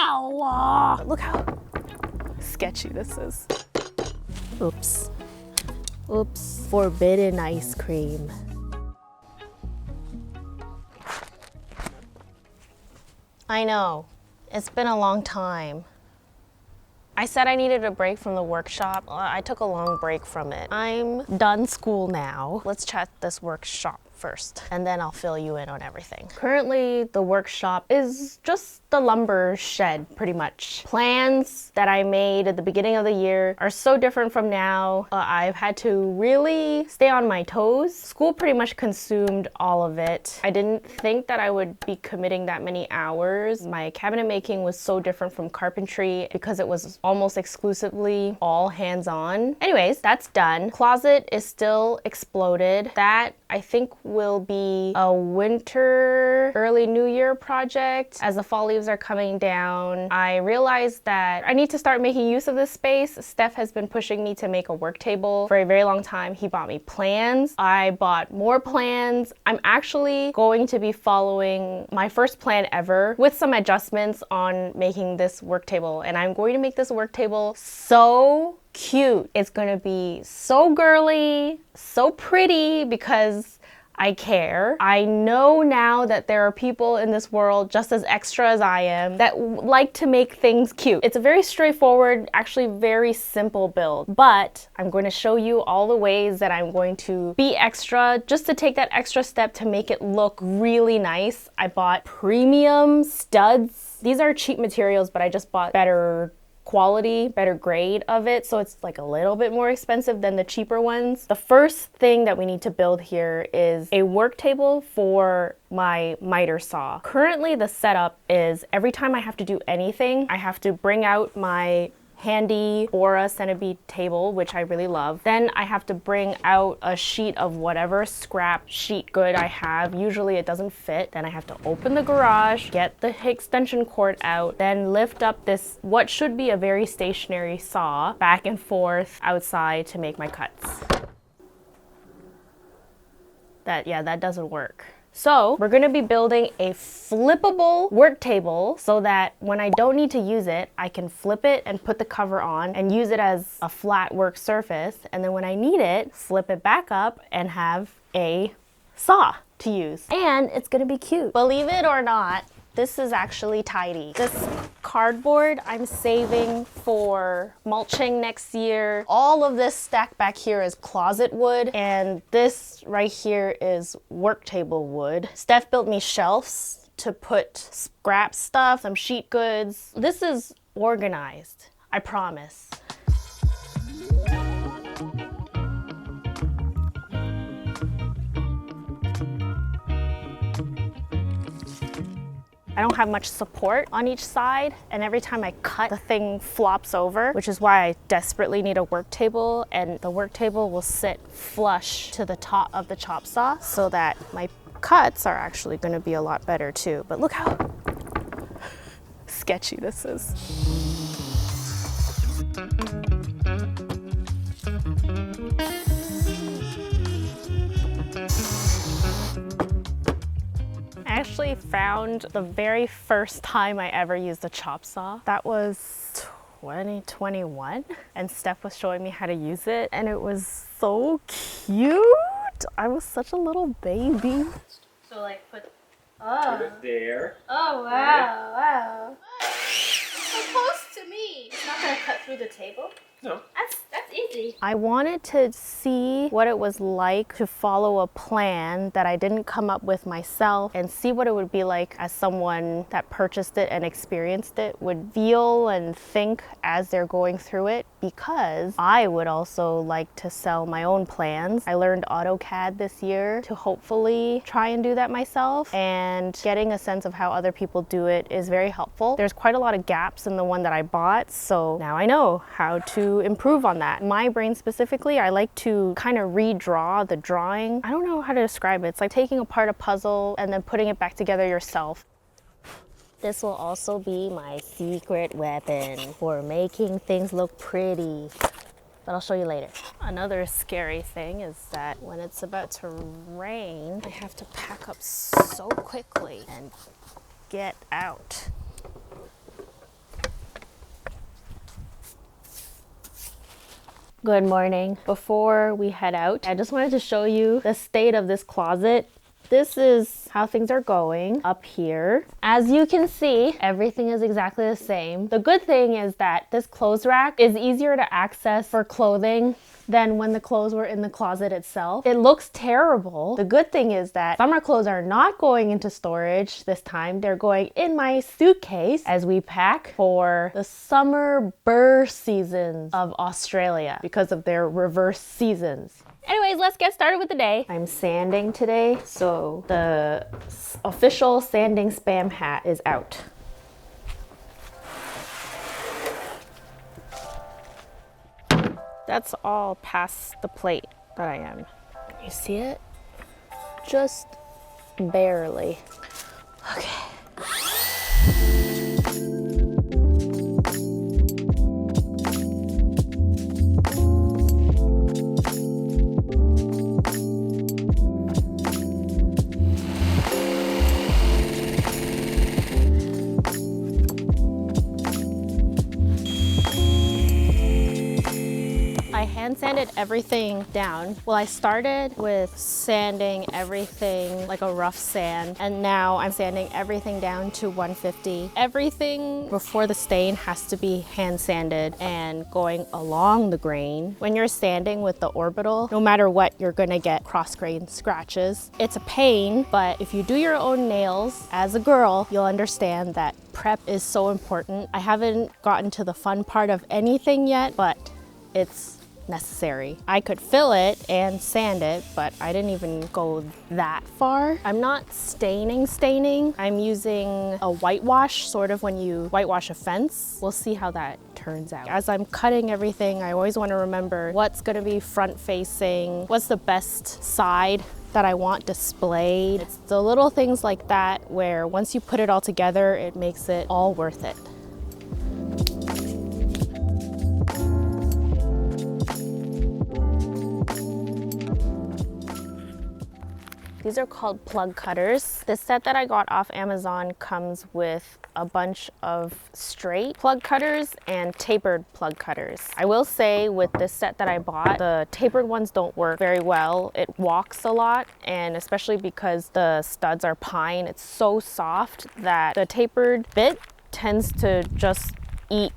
Ow! Look how sketchy this is. Oops. Oops. Forbidden ice cream. I know. It's been a long time. I said I needed a break from the workshop. I took a long break from it. I'm done school now. Let's chat this workshop first, and then I'll fill you in on everything. Currently, the workshop is just the lumber shed, pretty much. Plans that I made at the beginning of the year are so different from now. I've had to really stay on my toes. School pretty much consumed all of it. I didn't think that I would be committing that many hours. My cabinet making was so different from carpentry because it was almost exclusively all hands-on. Anyways, that's done. Closet is still exploded. That, I think, will be a winter, early new year project. As the fall leaves are coming down, I realized that I need to start making use of this space. Steph has been pushing me to make a work table for a very long time. He bought me plans. I bought more plans. I'm actually going to be following my first plan ever with some adjustments on making this work table. And I'm going to make this work table so cute. It's gonna be so girly, so pretty because I care. I know now that there are people in this world just as extra as I am that like to make things cute. It's a very straightforward, actually very simple build, but I'm going to show you all the ways that I'm going to be extra just to take that extra step to make it look really nice. I bought premium studs. These are cheap materials, but I just bought better quality, better grade of it, so it's like a little bit more expensive than the cheaper ones. The first thing that we need to build here is a work table for my miter saw. Currently the setup is every time I have to do anything, I have to bring out my handy Bora centipede table, which I really love. Then I have to bring out a sheet of whatever scrap sheet good I have. Usually it doesn't fit. Then I have to open the garage, get the extension cord out, then lift up this, what should be a very stationary saw, back and forth outside to make my cuts. That doesn't work. So we're gonna be building a flippable work table so that when I don't need to use it, I can flip it and put the cover on and use it as a flat work surface. And then when I need it, flip it back up and have a saw to use. And it's gonna be cute. Believe it or not, this is actually tidy. This cardboard I'm saving for mulching next year. All of this stack back here is closet wood, and this right here is work table wood. Steph built me shelves to put scrap stuff, some sheet goods. This is organized, I promise. I don't have much support on each side, and every time I cut, the thing flops over, which is why I desperately need a work table, and the work table will sit flush to the top of the chop saw so that my cuts are actually going to be a lot better too. But look how sketchy this is. I actually found the very first time I ever used a chop saw. That was 2021, and Steph was showing me how to use it, and it was so cute. I was such a little baby. So like put it there. Oh wow, wow. So close to me. It's not gonna cut through the table? No. That's easy. I wanted to see what it was like to follow a plan that I didn't come up with myself, and see what it would be like as someone that purchased it and experienced it would feel and think as they're going through it, because I would also like to sell my own plans. I learned AutoCAD this year to hopefully try and do that myself, and getting a sense of how other people do it is very helpful. There's quite a lot of gaps in the one that I bought, so now I know how to improve on that. My brain specifically, I like to kind of redraw the drawing. I don't know how to describe it. It's like taking apart a puzzle and then putting it back together yourself. This will also be my secret weapon for making things look pretty, but I'll show you later. Another scary thing is that when it's about to rain, I have to pack up so quickly and get out. Good morning. Before we head out, I just wanted to show you the state of this closet. This is how things are going up here. As you can see, everything is exactly the same. The good thing is that this clothes rack is easier to access for clothing than when the clothes were in the closet itself. It looks terrible. The good thing is that summer clothes are not going into storage this time. They're going in my suitcase as we pack for the summer burr seasons of Australia because of their reverse seasons. Anyways, let's get started with the day. I'm sanding today, so the official sanding spam hat is out. That's all past the plate that I am. You see it? Just barely. Okay. Hand sanded everything down. Well, I started with sanding everything like a rough sand, and now I'm sanding everything down to 150. Everything before the stain has to be hand sanded and going along the grain. When you're sanding with the orbital, no matter what, you're gonna get cross grain scratches. It's a pain, but if you do your own nails as a girl, you'll understand that prep is so important. I haven't gotten to the fun part of anything yet, but it's necessary. I could fill it and sand it, but I didn't even go that far. I'm not staining. I'm using a whitewash, sort of when you whitewash a fence. We'll see how that turns out. As I'm cutting everything, I always want to remember what's going to be front facing, what's the best side that I want displayed. It's the little things like that where once you put it all together, it makes it all worth it. These are called plug cutters. This set that I got off Amazon comes with a bunch of straight plug cutters and tapered plug cutters. I will say with this set that I bought, the tapered ones don't work very well. It walks a lot, and especially because the studs are pine, it's so soft that the tapered bit tends to just eat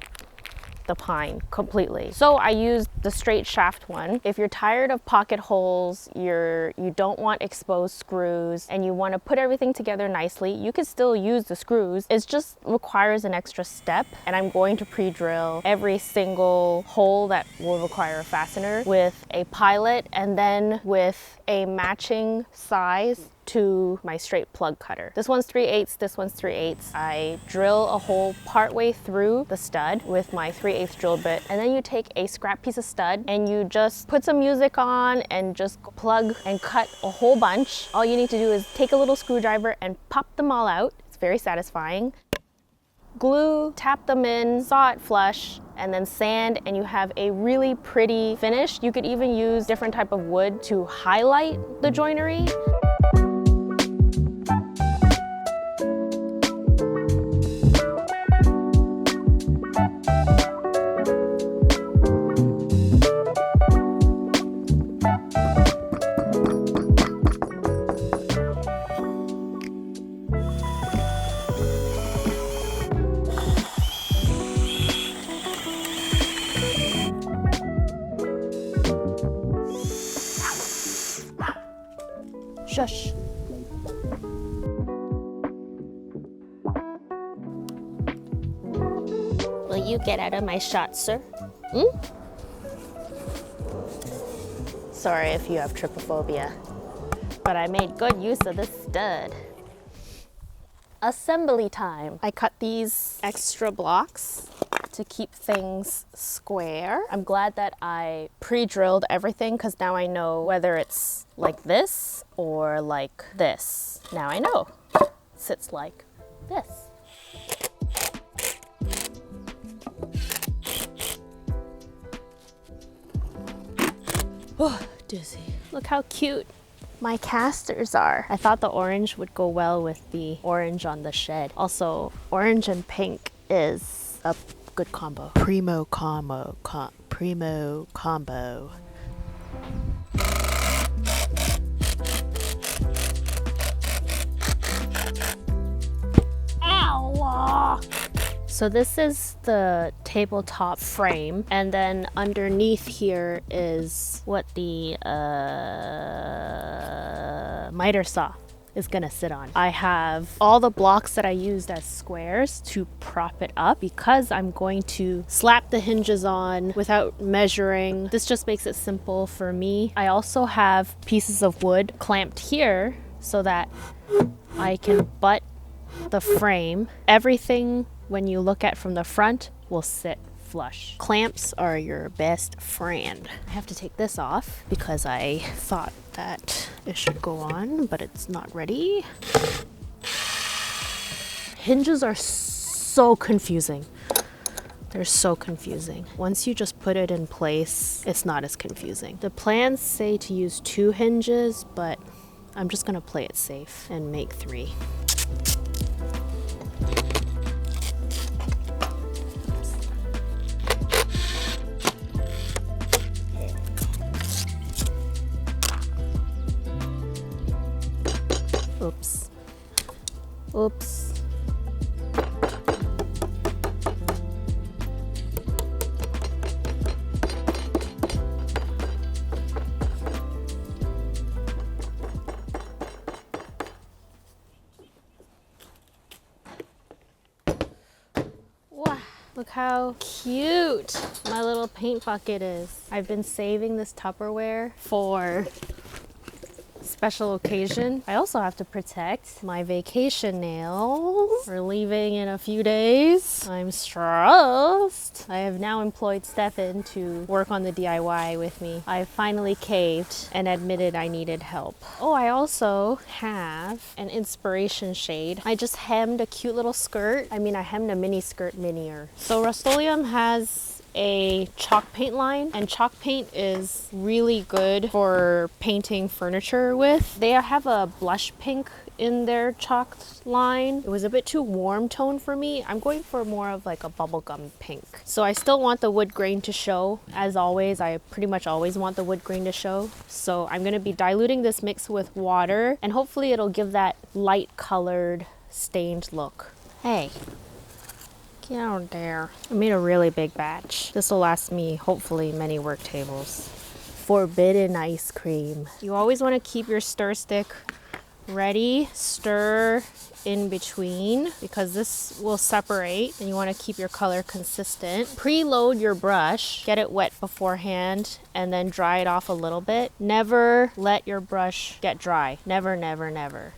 the pine completely. So I used the straight shaft one. If you're tired of pocket holes, you don't want exposed screws, and you want to put everything together nicely, you can still use the screws. It just requires an extra step, and I'm going to pre-drill every single hole that will require a fastener with a pilot and then with a matching size to my straight plug cutter. This one's 3/8, this one's 3/8. I drill a hole partway through the stud with my 3/8 drill bit, and then you take a scrap piece of stud and you just put some music on and just plug and cut a whole bunch. All you need to do is take a little screwdriver and pop them all out. It's very satisfying. Glue, tap them in, saw it flush, and then sand, and you have a really pretty finish. You could even use different type of wood to highlight the joinery. Shush. Will you get out of my shot, sir? Sorry if you have trypophobia, but I made good use of this stud. Assembly time. I cut these extra blocks to keep things square. I'm glad that I pre-drilled everything because now I know whether it's like this or like this. Now I know. It sits like this. Oh, dizzy. Look how cute my casters are. I thought the orange would go well with the orange on the shed. Also, orange and pink is a good combo. Primo combo. primo combo. Ow! So this is the tabletop frame, and then underneath here is what the miter saw is gonna sit on. I have all the blocks that I used as squares to prop it up because I'm going to slap the hinges on without measuring. This just makes it simple for me. I also have pieces of wood clamped here so that I can butt the frame. Everything when you look at from the front will sit flush. Clamps are your best friend. I have to take this off because I thought that it should go on, but it's not ready. Hinges are so confusing. They're so confusing. Once you just put it in place, it's not as confusing. The plans say to use 2 hinges, but I'm just gonna play it safe and make 3. Oops. Oops. Wow, look how cute my little paint bucket is. I've been saving this Tupperware for special occasion. I also have to protect my vacation nails. We're leaving in a few days. I'm stressed. I have now employed Stefan to work on the DIY with me. I finally caved and admitted I needed help. Oh, I also have an inspiration shade. I just hemmed a cute little skirt. I mean, I hemmed a mini skirt minier. So Rust-Oleum has a chalk paint line, and chalk paint is really good for painting furniture with. They have a blush pink in their chalk line. It was a bit too warm tone for me. I'm going for more of like a bubblegum pink. So I still want the wood grain to show. As always, I pretty much always want the wood grain to show. So I'm gonna be diluting this mix with water, and hopefully it'll give that light colored stained look. Hey. Get out there. I made a really big batch. This will last me, hopefully, many work tables. Forbidden ice cream. You always want to keep your stir stick ready. Stir in between because this will separate, and you want to keep your color consistent. Preload your brush. Get it wet beforehand and then dry it off a little bit. Never let your brush get dry. Never, never, never.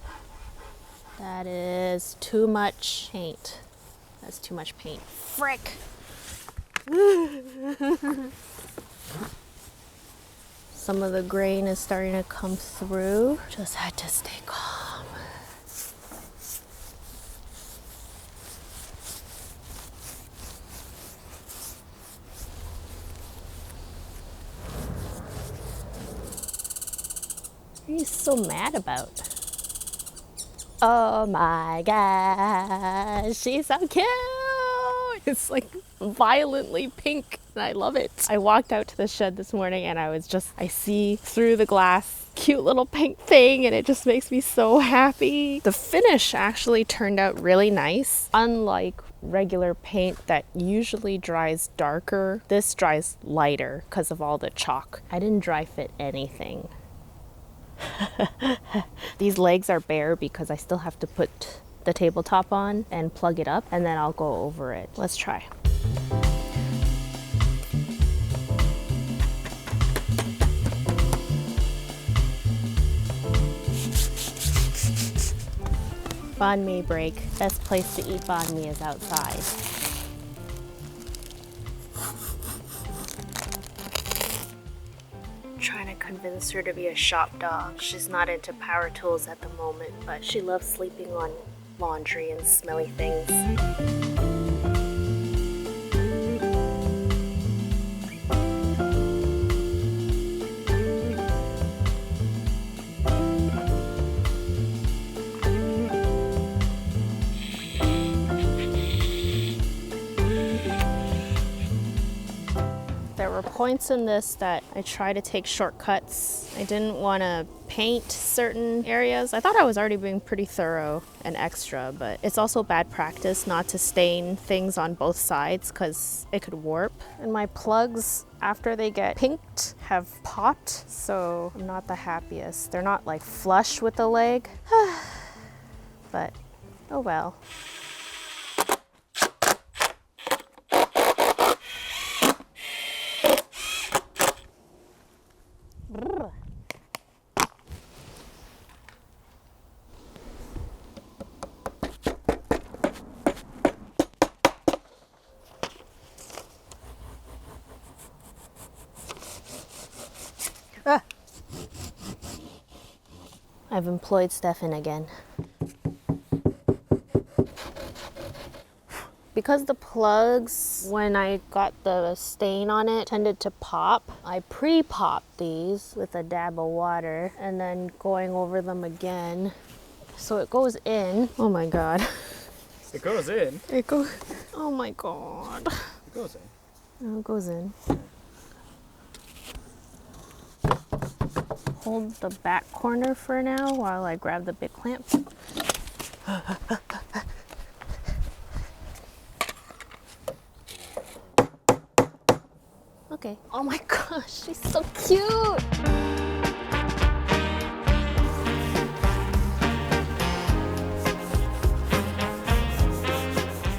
That is too much paint. That's too much paint. Frick! Some of the grain is starting to come through. Just had to stay calm. What are you so mad about? Oh my gosh, she's so cute! It's like violently pink, and I love it. I walked out to the shed this morning and I see through the glass, cute little pink thing, and it just makes me so happy. The finish actually turned out really nice. Unlike regular paint that usually dries darker, this dries lighter because of all the chalk. I didn't dry fit anything. These legs are bare because I still have to put the tabletop on and plug it up, and then I'll go over it. Let's try. Banh mi break. Best place to eat banh mi is outside. Trying to convince her to be a shop dog. She's not into power tools at the moment, but she loves sleeping on laundry and smelly things. There were points in this that I try to take shortcuts. I didn't want to paint certain areas. I thought I was already being pretty thorough and extra, but it's also bad practice not to stain things on both sides because it could warp. And my plugs, after they get pinked, have popped, so I'm not the happiest. They're not like flush with the leg, but oh well. I've employed Stefan again. Because the plugs, when I got the stain on it, tended to pop, I pre-popped these with a dab of water and then going over them again. So it goes in. Oh my God. It goes in. It goes, oh my God. It goes in. Oh, it goes in. Hold the back corner for now while I grab the big clamp. Okay. Oh my gosh, she's so cute.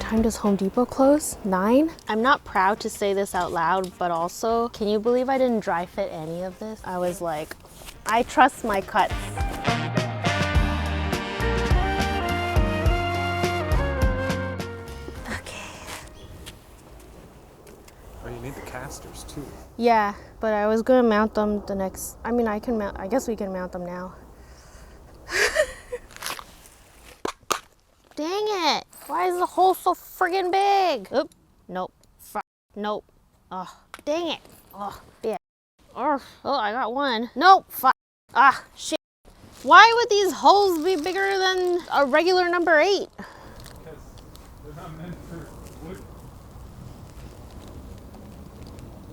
Time does Home Depot close? 9? I'm not proud to say this out loud, but also, can you believe I didn't dry fit any of this? I was like, I trust my cuts. Okay. Oh, you need the casters too. Yeah, but I was gonna mount them the next, I mean, I guess we can mount them now. Dang it! Why is the hole so friggin' big? Oop, nope, nope. Oh, dang it. Oh, yeah. Oh, I got one. Nope, ah, shit. Why would these holes be bigger than a regular number 8? Because they're not meant for wood.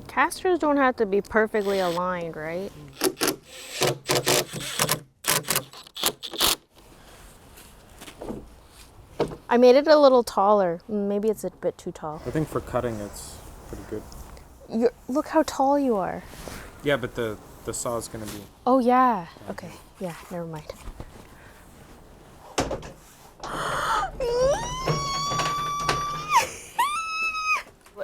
Casters don't have to be perfectly aligned, right? I made it a little taller. Maybe it's a bit too tall. I think for cutting it's pretty good. Look how tall you are. Yeah, but the saw is going to be... Oh, yeah. Okay. Yeah, never mind.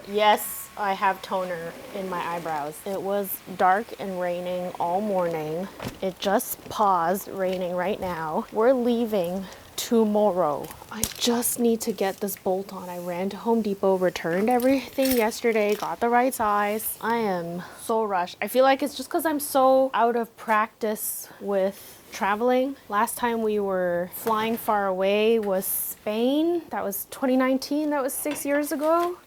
Yes, I have toner in my eyebrows. It was dark and raining all morning. It just paused raining right now. We're leaving tomorrow. I just need to get this bolt on. I ran to Home Depot, returned everything yesterday, got the right size. I am so rushed. I feel like it's just because I'm so out of practice with traveling. Last time we were flying far away was Spain. That was 2019. That was 6 years ago.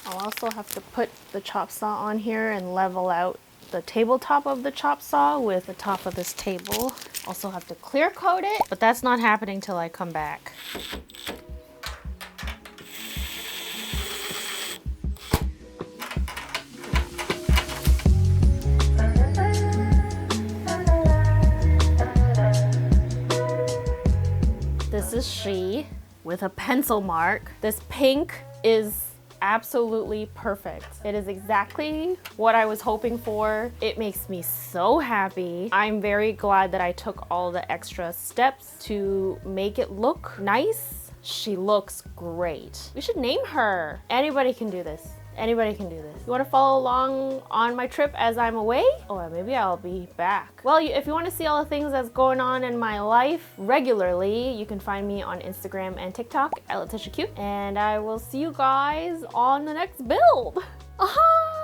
I'll also have to put the chop saw on here and level out the tabletop of the chop saw with the top of this table. Also have to clear coat it, but that's not happening till I come back. This is she with a pencil mark. This pink is absolutely perfect. It is exactly what I was hoping for. It makes me so happy. I'm very glad that I took all the extra steps to make it look nice. She looks great. We should name her. Anybody can do this. Anybody can do this. You want to follow along on my trip as I'm away? Or maybe I'll be back. Well, if you want to see all the things that's going on in my life regularly, you can find me on Instagram and TikTok at Letitia Q. And I will see you guys on the next build. Aha!